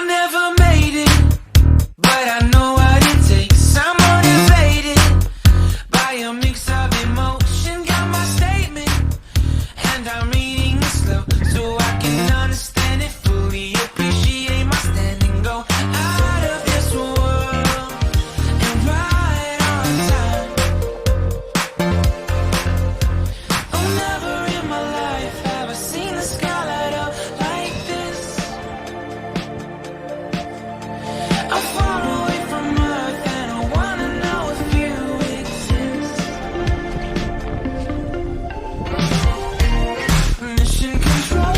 I never made it, but I know what it takes. I'm motivated by a mix of emotion. Got my statement, and I'm reading it slow so I can understand it fully. Appreciate my standing, go out of this world and right on time. Oh, never in my life have I seen the sky light up like this. I'm far away from Earth and I wanna know if you exist. Mission control,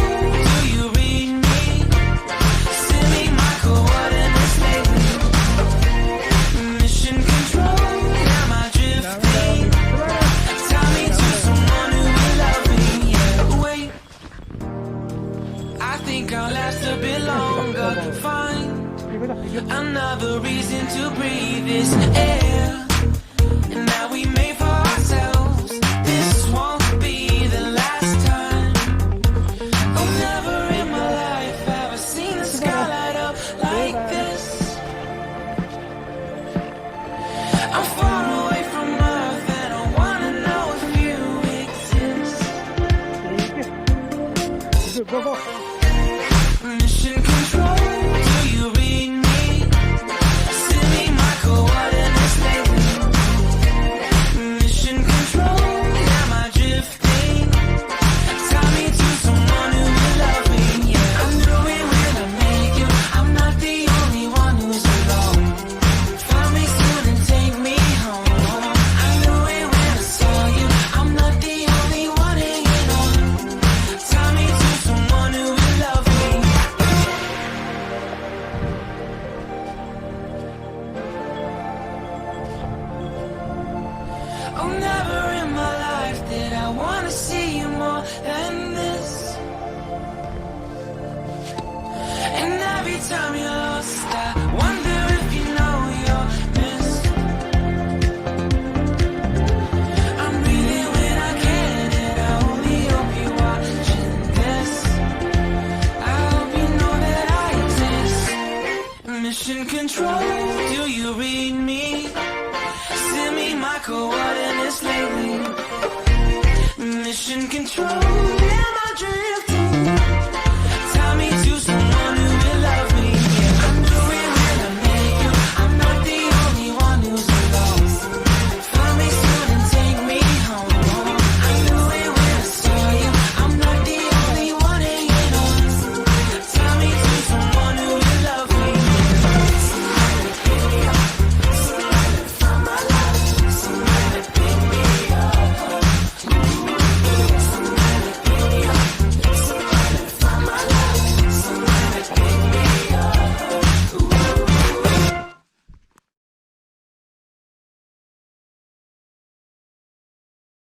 do you read me? Send me my coordinates lately. Mission control, am I drifting? Tie me to someone who will love me. Yeah, wait, I think I'll last a bit longer. Find another reason to breathe this air, and that we made for ourselves. This won't be the last time. Oh, never in my life have I seen the sky light up like this. I'm far away from Earth and I wanna know if you exist. Mission control, do you read me? Send me my coordinates lately. Mission control, am I drifting? Tie me to someone who will love me. Yeah, I know it when I make you. I'm not the only one who's alone. Find me soon and take me home. I know it when I saw you. I'm not the only one hanging on. Tie me to someone who will love me. Oh, never in my life did I wanna see you more than this. And every time you're lost, I wonder if you know you're missed. I'm breathing when I can, and I only hope you're watching this. I hope you know that I exist. Mission control, do you read me? Send me my coordinates lately. Mission control, am I drifting?